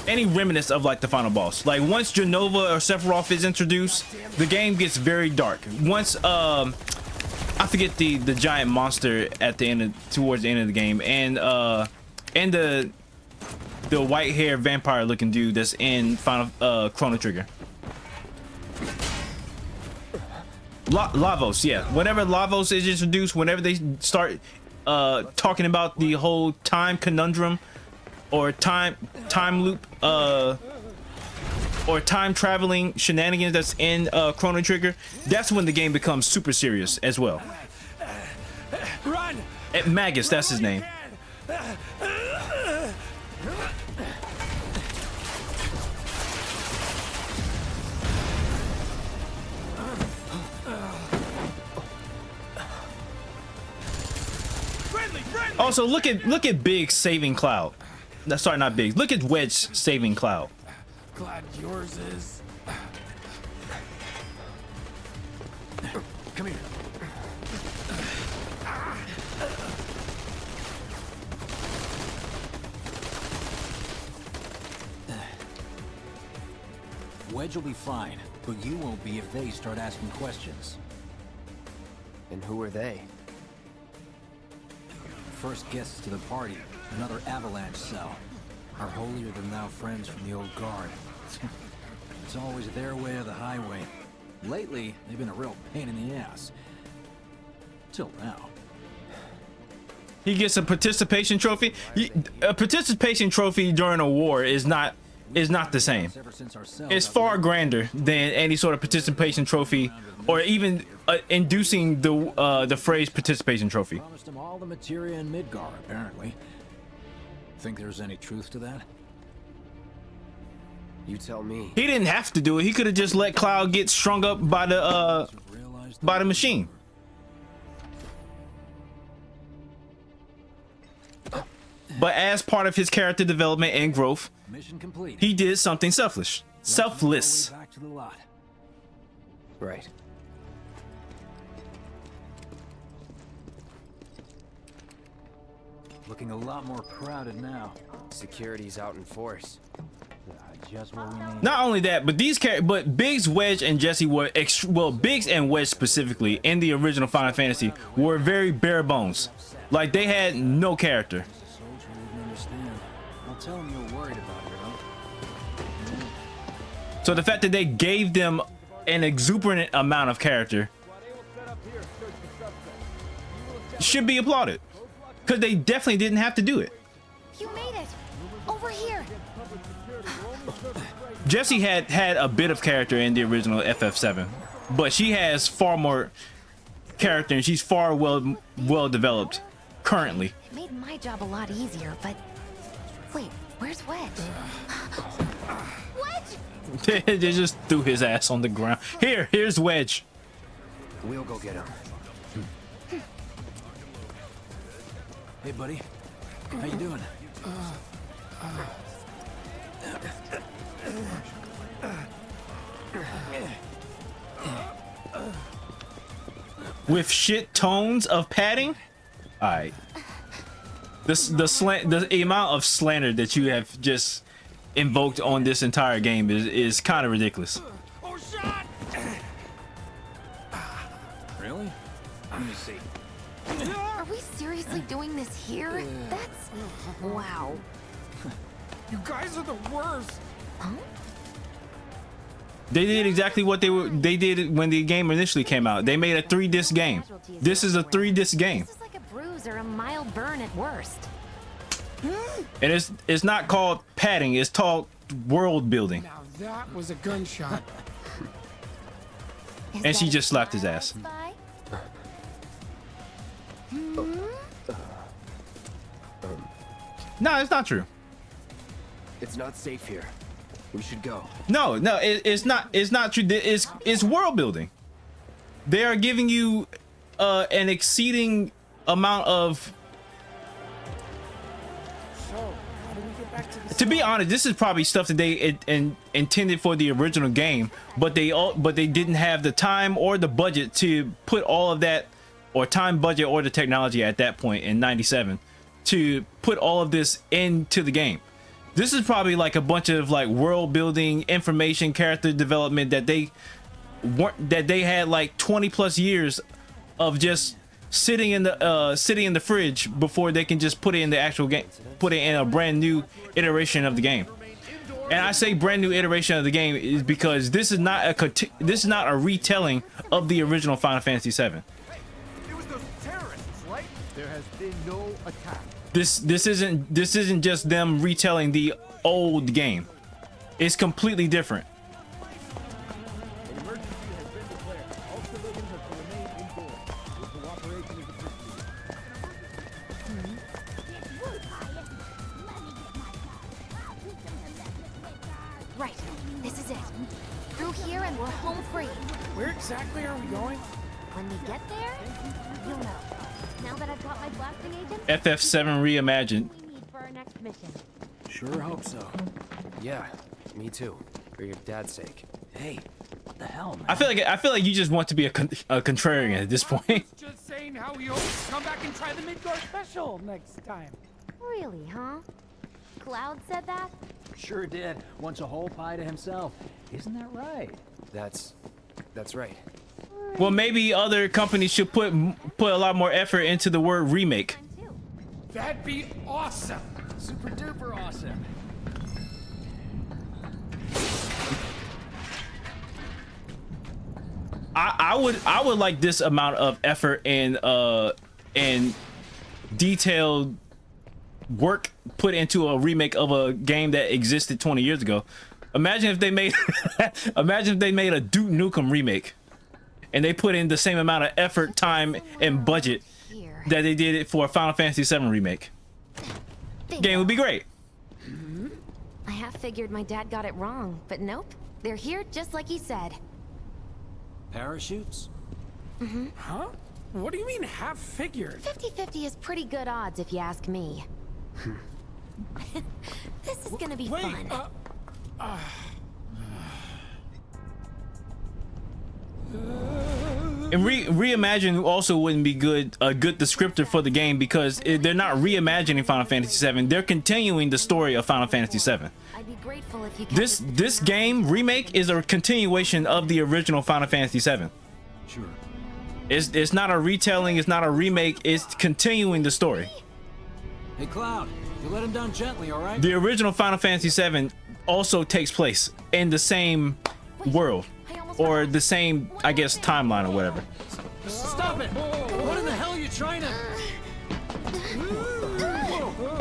any remnants of like the final boss. Like once Genova or Sephiroth is introduced, the game gets very dark. Once I forget the giant monster at the end towards the end of the game, and the the white hair vampire looking dude that's in Final Chrono Trigger. Lavos, yeah. Whenever Lavos is introduced, whenever they start talking about the whole time conundrum or time loop or time traveling shenanigans that's in Chrono Trigger, that's when the game becomes super serious as well. Run! Magus, that's his name. Also, look at Big saving Cloud. No, sorry, not Big. Look at Wedge saving Cloud. Glad yours is. Come here. Wedge will be fine, but you won't be if they start asking questions. And who are they? First guests to the party, another avalanche cell. Our holier-than-thou friends from the old guard. It's always their way or the highway. Lately, they've been a real pain in the ass. Till now. He gets a participation trophy. A participation trophy during a war is not the same. It's far grander than any sort of participation trophy, or even inducing the phrase participation trophy. Promised him all the materia in Midgar, apparently. Think there's any truth to that? You tell me. He didn't have to do it. He could have just let Cloud get strung up by the machine. But as part of his character development and growth, Mission complete. he did something selfless. Selfless. Back to the lot. Right. Looking a lot more crowded now. Security's out in force. Just what we need. Not only that, but but Biggs, Wedge, and Jesse were Biggs and Wedge specifically in the original Final Fantasy were very bare bones. Like they had no character. I'll tell him you're worried about her, huh? So the fact that they gave them an exuberant amount of character should be applauded, because they definitely didn't have to do it. You made it! Over here! Jessie had a bit of character in the original FF7, but she has far more character and she's far well developed currently. It made my job a lot easier, but... Wait, where's Wedge? Wedge! They just threw his ass on the ground. Here's Wedge. We'll go get him. Hey, buddy. How you doing? With shit tones of padding? Alright. The amount of slander that you have just invoked on this entire game is kind of ridiculous. Really? Let me see. Are we seriously doing this here? That's... wow. You guys are the worst. Huh? They did exactly what they did when the game initially came out. They made a 3-disc game. This is a 3-disc game. This is like a bruise or a mild burn at worst. And it's not called padding, it's called world building. Now that was a gunshot. And she just slapped his ass. No, it's not true. It's not safe here. We should go. No, it's not true. It's world building. They are giving you an exceeding amount of... To be honest, this is probably stuff that they intended for the original game, but they didn't have the time or the budget to put all of that, or time, budget, or the technology at that point in '97 to put all of this into the game. This is probably like a bunch of like world building, information, character development that they had like 20+ years of just sitting in the fridge before they can just put it in the actual game, put it in a brand new iteration of the game. And I say brand new iteration of the game is because this is not a retelling of the original Final Fantasy VII. It was those terrorists, right? There has been no attack. This isn't just them retelling the old game. It's completely different. An emergency has been declared. All civilians are to remain indoors. Your cooperation is appreciated. Right, this is it. Through here and we're home free. Where exactly are we going? When we get there, you'll know. Now that I've got my blasting agent, FF7 reimagined. we need for our next mission. Sure hope so. Yeah, me too. For your dad's sake. Hey, what the hell, man? I feel like you just want to be a contrarian at this point. I was just saying how we hope to come back and try the Midgar special next time. Really, huh? Cloud said that? Sure did. Wants a whole pie to himself. Isn't that right? That's right. Well, maybe other companies should put a lot more effort into the word remake. That'd be awesome. Super duper awesome. I would like this amount of effort and detailed work put into a remake of a game that existed 20 years ago. Imagine if they made a Duke Nukem remake and they put in the same amount of effort, time, and budget that they did it for a Final Fantasy VII remake. Game would be great. I half figured my dad got it wrong, but nope. They're here just like he said. Parachutes? Huh? What do you mean half figured? 50-50 is pretty good odds if you ask me. This is gonna be fun. And reimagine also wouldn't be a good descriptor for the game because they're not reimagining Final Fantasy VII. They're continuing the story of Final Fantasy VII. I'd be grateful if you This game remake is a continuation of the original Final Fantasy VII. Sure. It's not a retelling. It's not a remake. It's continuing the story. Hey, Cloud, you let him down gently, all right? The original Final Fantasy VII also takes place in the same world, or the same, I guess, timeline or whatever. Stop it! What in the hell are you trying to...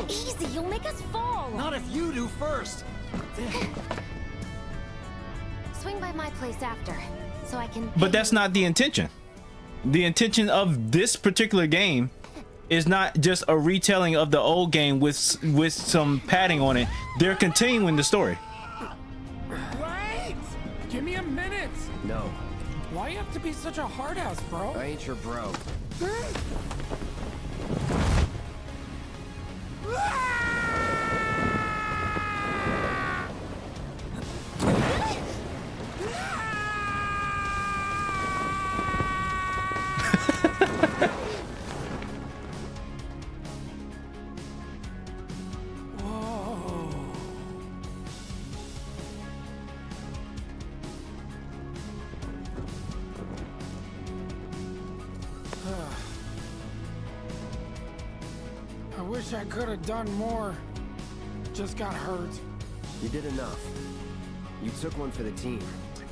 Easy, you'll make us fall. Not if you do first. Swing by my place after, so I can... But that's not the intention. The intention of this particular game is not just a retelling of the old game with some padding on it. They're continuing the story. Wait! Give me a minute! No. Why you have to be such a hard ass, bro? I ain't your bro. I wish I could have done more. Just got hurt. You did enough. You took one for the team.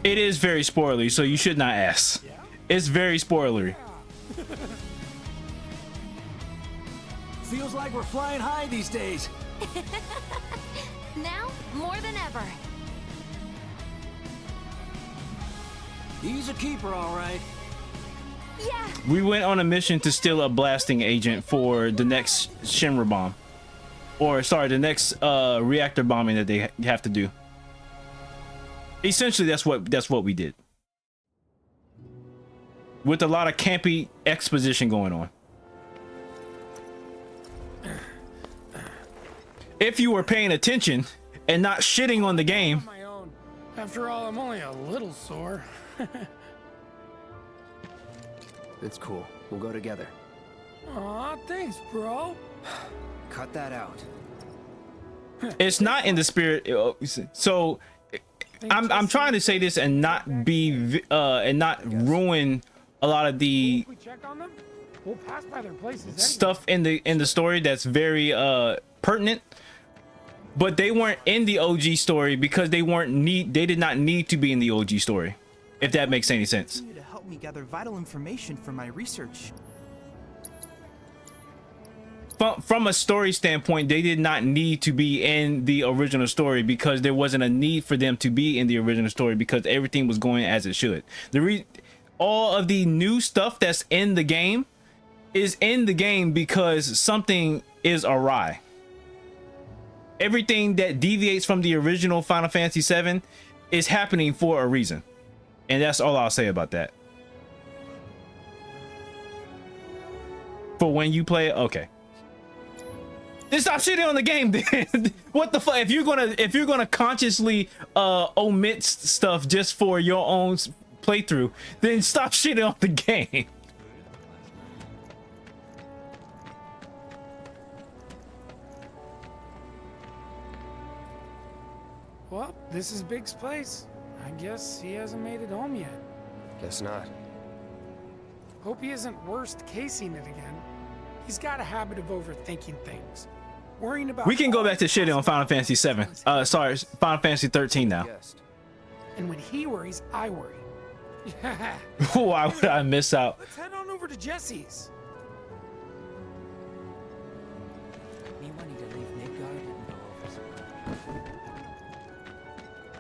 It is very spoilery, so you should not ask. It's very spoilery. Feels like we're flying high these days. Now, more than ever. He's a keeper, all right. Yeah. We went on a mission to steal a blasting agent for the next Shinra bomb. Or, sorry, the next reactor bombing that they have to do. Essentially, that's what we did. With a lot of campy exposition going on. If you were paying attention and not shitting on the game. My own. After all, I'm only a little sore. It's cool. We'll go together. Aw, thanks, bro. Cut that out. It's not in the spirit. So I'm trying to say this and not be and not ruin a lot of the We'll pass by their places stuff in the story that's very pertinent, but they weren't in the OG story because they did not need to be in the OG story, if that makes any sense. To help me gather vital information for my research. From a story standpoint, they did not need to be in the original story because there wasn't a need for them to be in the original story because everything was going as it should. All of the new stuff that's in the game is in the game because something is awry. Everything that deviates from the original Final Fantasy VII is happening for a reason. And that's all I'll say about that. For when you play it, okay. Then stop shitting on the game, then. What the fuck? If you're gonna consciously omit stuff just for your own playthrough, then stop shitting on the game. Well, this is Big's place. I guess he hasn't made it home yet. Guess not. Hope he isn't worst casing it again. He's got a habit of overthinking things. Worrying about. We can go back to shitting on Final Fantasy VII. Sorry, Final Fantasy 13 now. And when he worries, I worry. Why would I miss out? Let's head on over to Jesse's. Me wanting to leave Midgard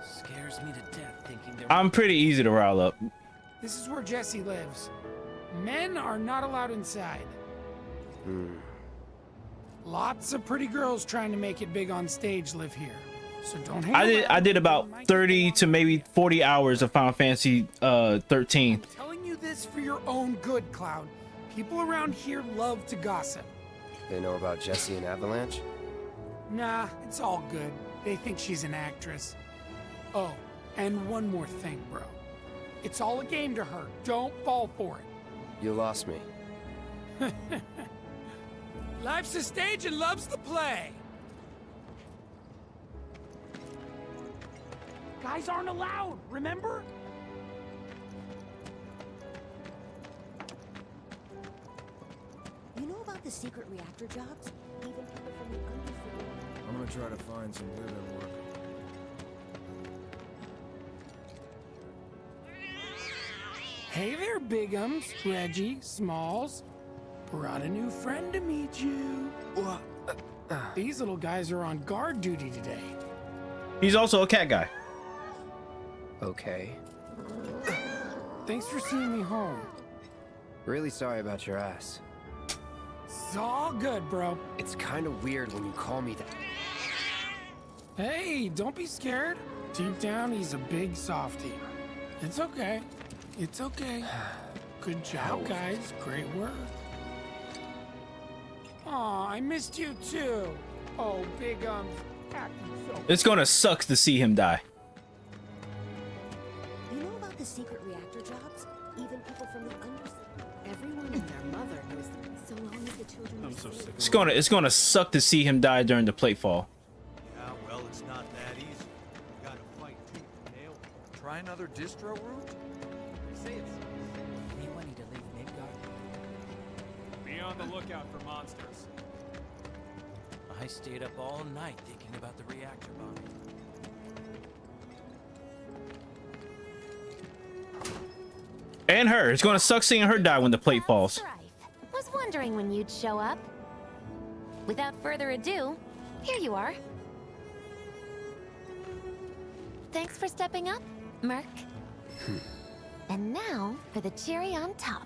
scares me to death thinking there. I'm pretty easy to rile up. This is where Jesse lives. Men are not allowed inside. Lots of pretty girls trying to make it big on stage live here. So don't hang I did about 30 to maybe 40 hours of Final Fantasy 13. I'm telling you this for your own good, Cloud. People around here love to gossip. They know about Jesse and Avalanche? Nah, it's all good. They think she's an actress. Oh, and one more thing, bro. It's all a game to her. Don't fall for it. You lost me. Life's a stage and love's the play. Guys aren't allowed, remember? You know about the secret reactor jobs? Even people from the underworld. I'm gonna try to find some live-in work. Hey there, Bigums, Reggie, Smalls. Brought a new friend to meet you. These little guys are on guard duty today. He's also a cat guy. Okay. Thanks for seeing me home. Really sorry about your ass. It's all good, bro. It's kind of weird when you call me that. Hey, don't be scared. Deep down, he's a big softie. It's okay. It's okay. Good job, guys. Great work. Aw, I missed you too. Oh, Bigums. So It's gonna suck to see him die. You know about the secret reactor jobs? Even people from the underworld. Everyone and their mother knows them. So long as the children are safe. It's gonna suck to see him die during the Platefall. Yeah, well, it's not that easy. You gotta fight tooth and nail. Try another distro route? Say it's me wanting to leave Midgard. Be on the lookout for monsters. I stayed up all night thinking about the reactor bombing. And her. It's gonna suck seeing her die when the plate falls. Was wondering when you'd show up. Without further ado, here you are. Thanks for stepping up, Merc. And now for the cherry on top.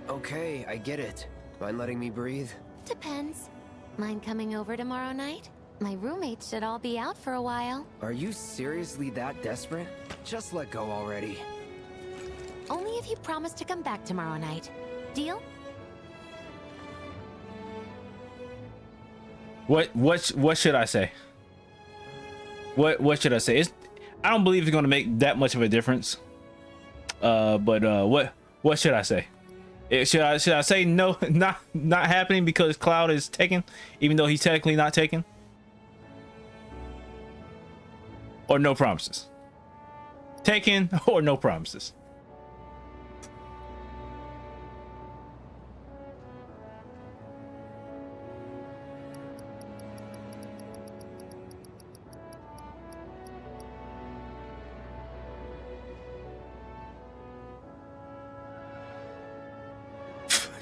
Okay, I get it. Mind letting me breathe? Depends. Mind coming over tomorrow night? My roommates should all be out for a while. Are you seriously that desperate? Just let go already. Only if you promise to come back tomorrow night. Deal? What should I say? What should I say? I don't believe it's gonna make that much of a difference. But what should I say? Should I say no, not happening because Cloud is taken, even though he's technically not taken? Or no promises? Taken or no promises?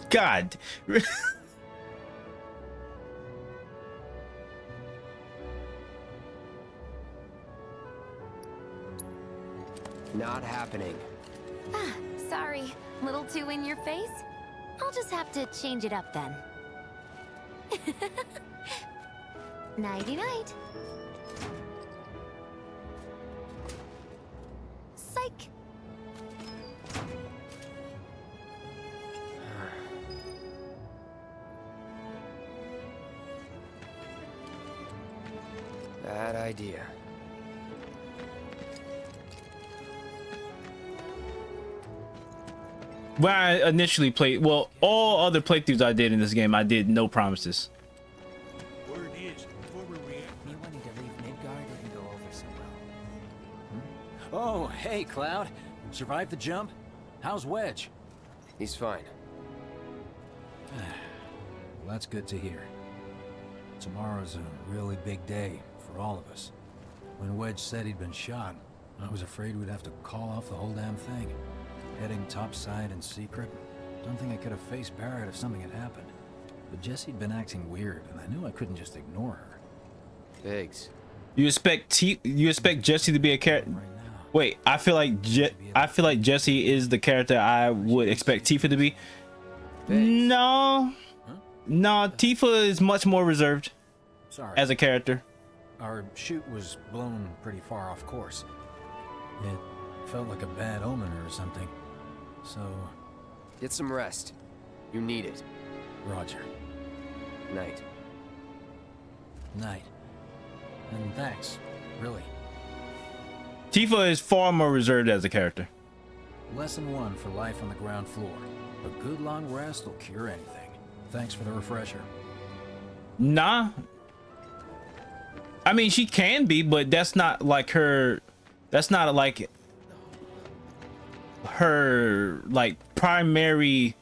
God. Not happening. Ah, sorry. Little too in your face? I'll just have to change it up then. Nighty-night. Psych. Bad idea. When I initially played, well, all other playthroughs I did in this game, I did no promises. Word is, before we react, Me wanting to leave Midgard didn't go over so well. Oh, hey, Cloud. Survived the jump? How's Wedge? He's fine. Well, that's good to hear. Tomorrow's a really big day for all of us. When Wedge said he'd been shot, I was afraid we'd have to call off the whole damn thing. Heading topside in secret. Don't think I could have faced Barrett if something had happened. But Jessie'd been acting weird, and I knew I couldn't just ignore her. Biggs. You expect Jesse to be a character? Wait, I feel like Jesse is the character I would expect Tifa to be. No, no, Tifa is much more reserved. Sorry. As a character. Our shoot was blown pretty far off course. It felt like a bad omen or something. So... Get some rest. You need it. Roger. Night. Night. And thanks, really. Tifa is far more reserved as a character. Lesson 1 for life on the ground floor. A good long rest will cure anything. Thanks for the refresher. Nah. I mean, she can be, but that's not like her... That's not like... her, like, primary...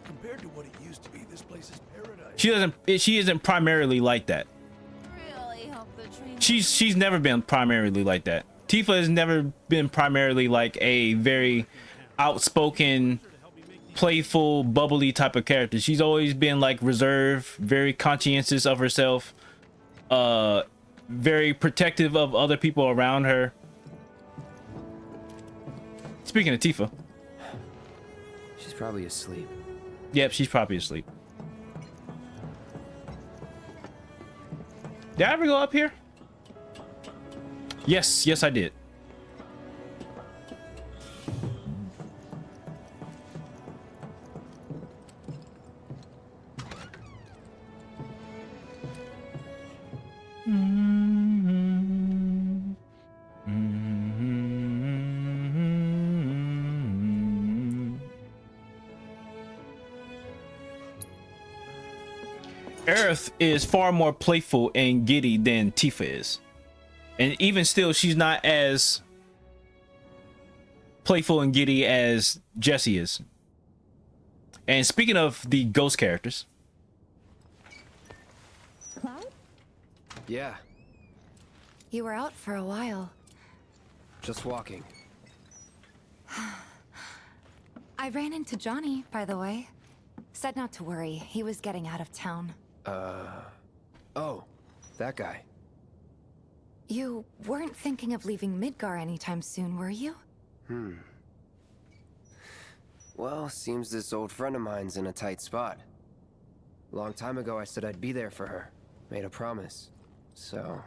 Compared to what it used to be, this place is paradise. She isn't primarily like that. She's never been primarily like that. Tifa has never been primarily like a very outspoken, playful, bubbly type of character. She's always been like reserved, very conscientious of herself, very protective of other people around her. Speaking of Tifa. She's probably asleep. Yep, she's probably asleep. Did I ever go up here? Yes, yes I did. Aerith is far more playful and giddy than Tifa is. And even still, she's not as playful and giddy as Jessie is. And speaking of the ghost characters. Cloud? Yeah, You were out for a while. just walking. I ran into Johnny, by the way. Said not to worry. He was getting out of town. Oh, that guy. You weren't thinking of leaving Midgar anytime soon, were you? Well, seems this old friend of mine's in a tight spot. Long time ago, I said I'd be there for her. Made a promise. So...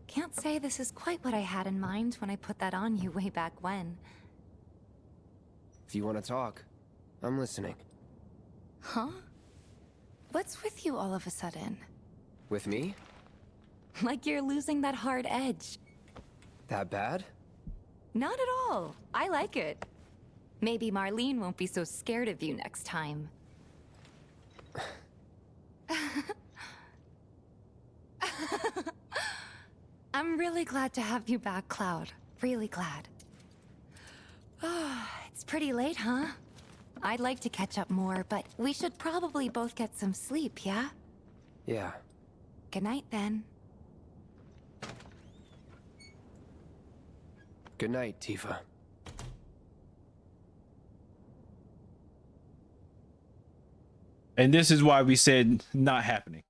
Can't say this is quite what I had in mind when I put that on you way back when. If you want to talk, I'm listening. Huh? What's with you all of a sudden? With me? Like you're losing that hard edge. That bad? Not at all. I like it. Maybe Marlene won't be so scared of you next time. I'm really glad to have you back, Cloud. Really glad. It's pretty late, huh? I'd like to catch up more, but we should probably both get some sleep, yeah? Yeah. Good night, then. Good night, Tifa. And this is why we said not happening.